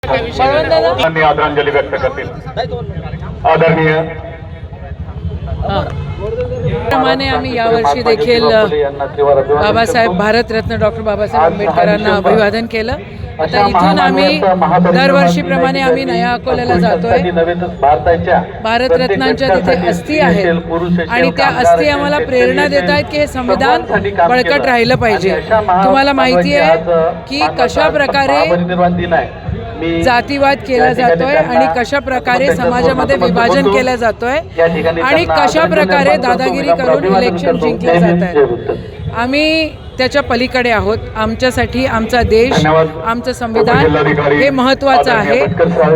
आदरांजली व्यक्त करतील आदरणीय प्रमाणे आम्ही यावर्षी देखील बाबासाहेब भारतरत्न डॉक्टर बाबासाहेब आंबेडकरांना अभिवादन केलं. आता इथून आम्ही दरवर्षीप्रमाणे आम्ही नया अकोल्याला जातोय. भारतरत्नांच्या तिथे अस्थी आहेत आणि त्या अस्थी आम्हाला प्रेरणा देत आहेत की हे संविधान बळकट राहिलं पाहिजे. तुम्हाला माहिती आहे की कशा प्रकारे जातीवाद केला जातोय आणि कशा प्रकारे समाजामध्ये विभाजन केलं जातोय आणि कशा प्रकारे दादागिरी करून इलेक्शन जिंकले जात आहेत. आम्ही त्याच्या पलीकडे आहोत. आमच्यासाठी आमचा देश, आमचं संविधान हे महत्त्वाचं आहे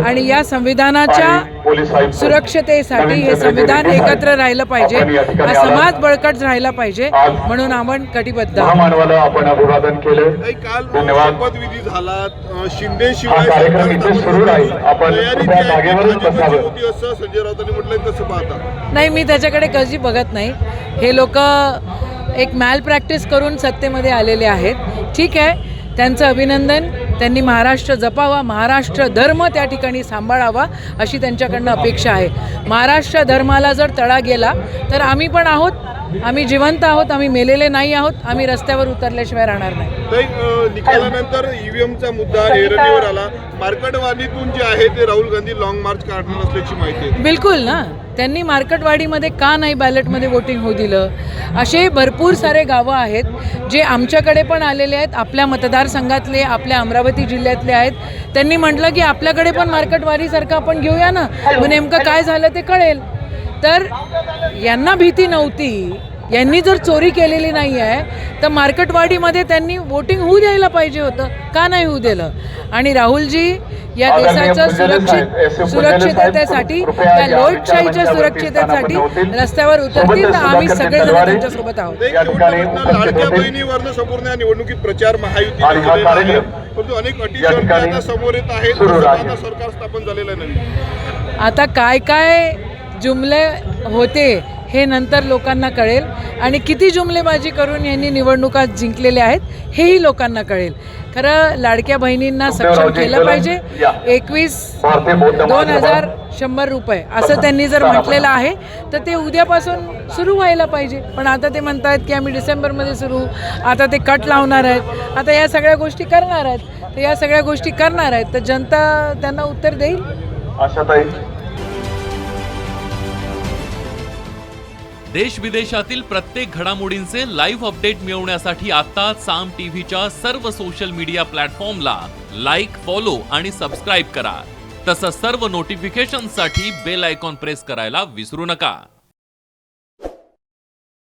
आणि या संविधानाच्या सुरक्षतेसाठी हे संविधान एकत्र राहिलं पाहिजे, हा समाज बळकट राहिला पाहिजे म्हणून आपण कटिबद्ध आहोत. आपण अभिवादन केले. धन्यवाद. शपथविधी झाला शिंदे शिवाय संजय राऊतांनी म्हटलं तसं पाहता नाही, मी त्याच्याकडे कधी बघत नाही. हे लोक एक मॅल प्रॅक्टिस करून सत्तेमध्ये आलेले आहेत. ठीक आहे, त्यांचं अभिनंदन. त्यांनी महाराष्ट्र जपावा, महाराष्ट्र धर्म त्या ठिकाणी सांभाळावा अशी त्यांच्याकडनं अपेक्षा आहे. महाराष्ट्र धर्माला जर तडा गेला तर आम्ही पण आहोत, आम्ही जिवंत आहोत, आम्ही मेलेले नाही आहोत. आम्ही रस्त्यावर उतरल्याशिवाय राहणार नाही. निकालानंतर ईव्हीएमचा मुद्दा ऐरणीवर आला. मार्केटवाडीतून जे आहे ते राहुल गांधी लॉंग मार्च काढणार असल्याची माहिती आहे. बिलकुल ना, त्यांनी मार्केटवाडीमध्ये का नाही बॅलेटमध्ये वोटिंग होऊ दिलं? असे भरपूर सारे गावं आहेत जे आमच्याकडे पण आलेले आहेत, आपल्या मतदारसंघातले, आपल्या अमरावती जिल्ह्यातले आहेत. त्यांनी म्हटलं की आपल्याकडे पण मार्केटवाडीसारखं आपण घेऊया ना, मग नेमकं काय झालं ते कळेल. तर यांना भीती नव्हती, यांनी जर चोरी केलेली नाही आहे तर मार्केटवाडीमध्ये त्यांनी वोटिंग होऊ द्यायला पाहिजे होतं, का नाही होऊ दिलं? आणि राहुलजी या देशाच्या सुरक्षिततेसाठी, या लोकशाहीच्या सुरक्षिततेसाठी रस्त्यावर उतरतील तर आम्ही सगळेजण त्यांच्यासोबत आहोत. लाडक्या बहिणीवरनं संपूर्ण निवडणुकीत प्रचार महायुती परंतु अनेक अटी समोर येत आहेत. आता सरकार स्थापन झालेलं नाही. आता काय काय जुमले होते हे नंतर लोकांना कळेल आणि किती जुमलेबाजी करून यांनी निवडणुका जिंकलेल्या आहेत हेही लोकांना कळेल. खरं लाडक्या बहिणींना सक्षम केलं पाहिजे. 21,000 रुपये असं त्यांनी जर म्हटलेलं आहे तर ते उद्यापासून सुरू व्हायला पाहिजे. पण आता ते म्हणत आहेत की आम्ही डिसेंबरमध्ये सुरू, आता ते कट लावणार आहेत, आता या सगळ्या गोष्टी करणार आहेत. तर या सगळ्या गोष्टी करणार आहेत तर जनता त्यांना उत्तर देईल. आशाताई, देश विदेशातील प्रत्येक घडामोडींचे लाईव्ह अपडेट मिळवण्यासाठी आता साम टीव्हीच्या सर्व सोशल मीडिया प्लॅटफॉर्मला लाईक, फॉलो आणि सबस्क्राईब करा. तसंच सर्व नोटिफिकेशनसाठी बेल आयकॉन प्रेस करायला विसरू नका.